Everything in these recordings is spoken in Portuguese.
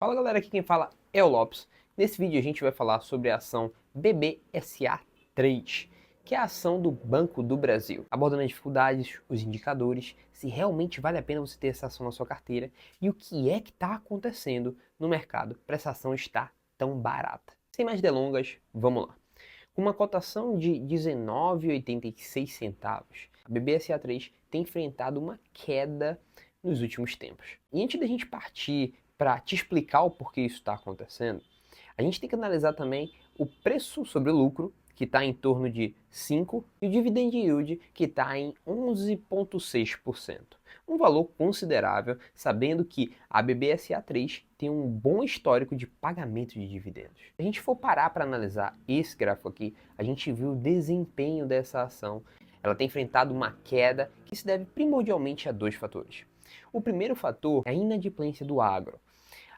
Fala galera, aqui quem fala é o Lopes. Nesse vídeo a gente vai falar sobre a ação BBSA3, que é a ação do Banco do Brasil, abordando as dificuldades, os indicadores, se realmente vale a pena você ter essa ação na sua carteira e o que é que está acontecendo no mercado para essa ação estar tão barata. Sem mais delongas, vamos lá. Com uma cotação de R$ 19,86, a BBSA3 tem enfrentado uma queda nos últimos tempos. E antes da gente partir para te explicar o porquê isso está acontecendo, a gente tem que analisar também o preço sobre o lucro, que está em torno de 5, e o dividend yield, que está em 11,6%. Um valor considerável, sabendo que a BBSA3 tem um bom histórico de pagamento de dividendos. Se a gente for parar para analisar esse gráfico aqui, a gente viu o desempenho dessa ação. Ela tem enfrentado uma queda que se deve primordialmente a dois fatores. O primeiro fator é a inadimplência do agro.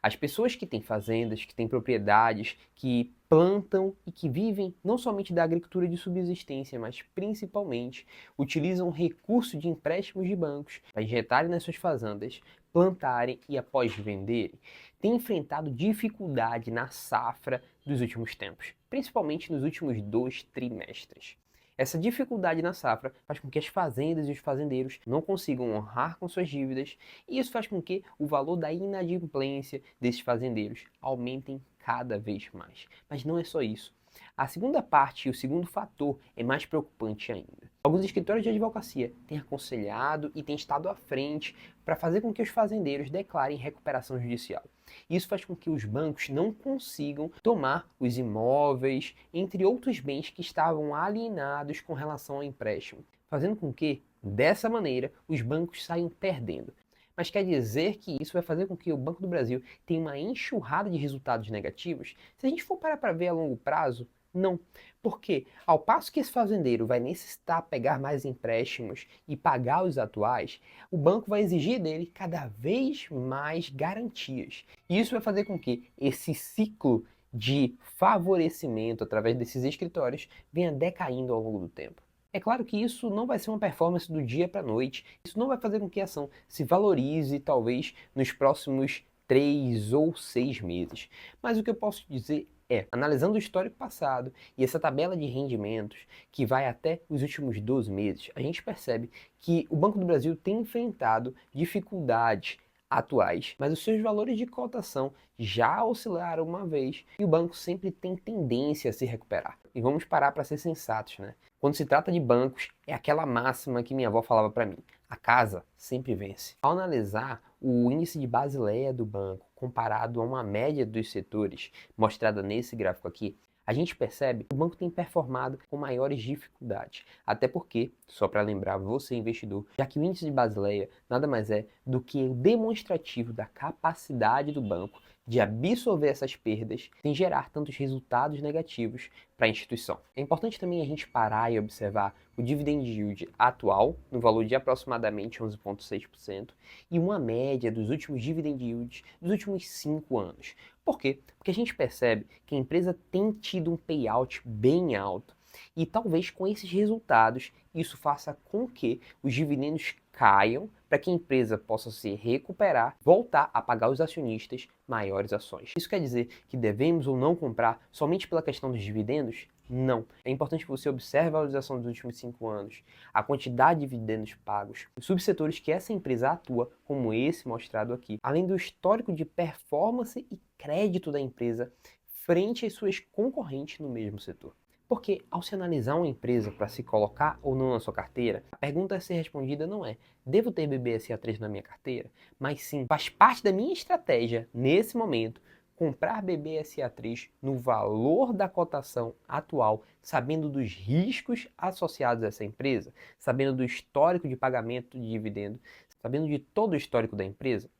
As pessoas que têm fazendas, que têm propriedades, que plantam e que vivem não somente da agricultura de subsistência, mas principalmente utilizam recurso de empréstimos de bancos para injetarem nas suas fazendas, plantarem e após venderem, têm enfrentado dificuldade na safra dos últimos tempos, principalmente nos últimos 2 trimestres. Essa dificuldade na safra faz com que as fazendas e os fazendeiros não consigam honrar com suas dívidas, e isso faz com que o valor da inadimplência desses fazendeiros aumentem cada vez mais. Mas não é só isso. A segunda parte e o segundo fator é mais preocupante ainda. Alguns escritórios de advocacia têm aconselhado e têm estado à frente para fazer com que os fazendeiros declarem recuperação judicial. Isso faz com que os bancos não consigam tomar os imóveis, entre outros bens que estavam alienados com relação ao empréstimo, fazendo com que, dessa maneira, os bancos saiam perdendo. Mas quer dizer que isso vai fazer com que o Banco do Brasil tenha uma enxurrada de resultados negativos? Se a gente for parar para ver a longo prazo, não. Porque, ao passo que esse fazendeiro vai necessitar pegar mais empréstimos e pagar os atuais, o banco vai exigir dele cada vez mais garantias. E isso vai fazer com que esse ciclo de favorecimento através desses escritórios venha decaindo ao longo do tempo. É claro que isso não vai ser uma performance do dia para a noite, isso não vai fazer com que a ação se valorize, talvez, nos próximos 3 ou 6 meses. Mas o que eu posso dizer é, analisando o histórico passado e essa tabela de rendimentos que vai até os últimos 12 meses, a gente percebe que o Banco do Brasil tem enfrentado dificuldades atuais, mas os seus valores de cotação já oscilaram uma vez e o banco sempre tem tendência a se recuperar. E vamos parar para ser sensatos, né? Quando se trata de bancos, é aquela máxima que minha avó falava para mim: a casa sempre vence. Ao analisar o índice de Basileia do banco comparado a uma média dos setores mostrada nesse gráfico aqui, a gente percebe que o banco tem performado com maiores dificuldades. Até porque, só para lembrar você investidor, já que o índice de Basileia nada mais é do que o demonstrativo da capacidade do banco de absorver essas perdas sem gerar tantos resultados negativos para a instituição. É importante também a gente parar e observar o dividend yield atual, no valor de aproximadamente 11,6%, e uma média dos últimos dividend yields dos últimos 5 anos. Por quê? Porque a gente percebe que a empresa tem tido um payout bem alto e talvez com esses resultados isso faça com que os dividendos caiam para que a empresa possa se recuperar, voltar a pagar aos acionistas maiores ações. Isso quer dizer que devemos ou não comprar somente pela questão dos dividendos? Não. É importante que você observe a valorização dos últimos 5 anos, a quantidade de dividendos pagos, os subsetores que essa empresa atua, como esse mostrado aqui, além do histórico de performance e crédito da empresa frente às suas concorrentes no mesmo setor. Porque ao se analisar uma empresa para se colocar ou não na sua carteira, a pergunta a ser respondida não é: devo ter BBSA3 na minha carteira? Mas sim, faz parte da minha estratégia, nesse momento, comprar BBSA3 no valor da cotação atual, sabendo dos riscos associados a essa empresa, sabendo do histórico de pagamento de dividendo, sabendo de todo o histórico da empresa?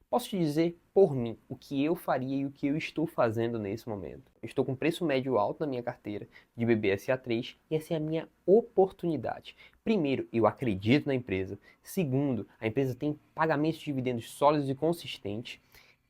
Posso te dizer por mim o que eu faria e o que eu estou fazendo nesse momento. Eu estou com preço médio alto na minha carteira de BBSA3 e essa é a minha oportunidade. Primeiro, eu acredito na empresa. Segundo, a empresa tem pagamentos de dividendos sólidos e consistentes.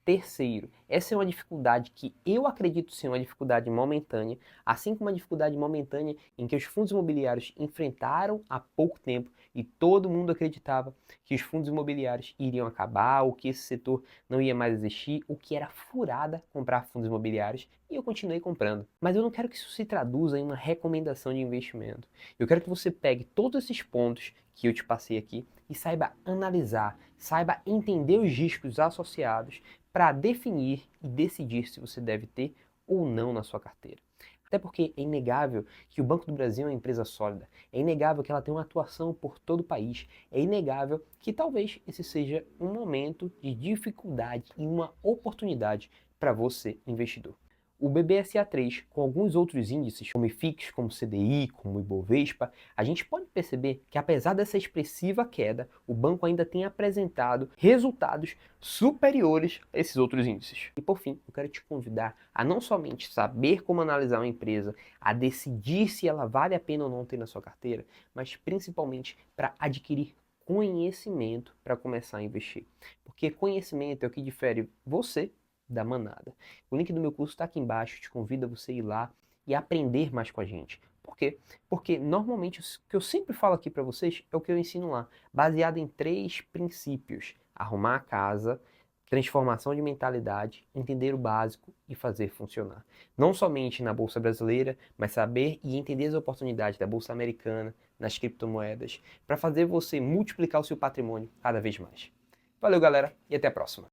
Terceiro, Essa é uma dificuldade que eu acredito ser uma dificuldade momentânea, assim como uma dificuldade momentânea em que os fundos imobiliários enfrentaram há pouco tempo e todo mundo acreditava que os fundos imobiliários iriam acabar, ou que esse setor não ia mais existir, ou que era furada comprar fundos imobiliários, e eu continuei comprando. Mas eu não quero que isso se traduza em uma recomendação de investimento. Eu quero que você pegue todos esses pontos que eu te passei aqui e saiba analisar, saiba entender os riscos associados para definir e decidir se você deve ter ou não na sua carteira. Até porque é inegável que o Banco do Brasil é uma empresa sólida, é inegável que ela tem uma atuação por todo o país, é inegável que talvez esse seja um momento de dificuldade e uma oportunidade para você, investidor. O BBSA3, com alguns outros índices, como IFIX, como CDI, como Ibovespa, a gente pode perceber que apesar dessa expressiva queda, o banco ainda tem apresentado resultados superiores a esses outros índices. E por fim, eu quero te convidar a não somente saber como analisar uma empresa, a decidir se ela vale a pena ou não ter na sua carteira, mas principalmente para adquirir conhecimento para começar a investir. Porque conhecimento é o que difere você da manada. O link do meu curso está aqui embaixo, te convido a você ir lá e aprender mais com a gente. Por quê? Porque normalmente o que eu sempre falo aqui para vocês é o que eu ensino lá, baseado em 3 princípios: arrumar a casa, transformação de mentalidade, entender o básico e fazer funcionar. Não somente na bolsa brasileira, mas saber e entender as oportunidades da bolsa americana, nas criptomoedas, para fazer você multiplicar o seu patrimônio cada vez mais. Valeu, galera, e até a próxima.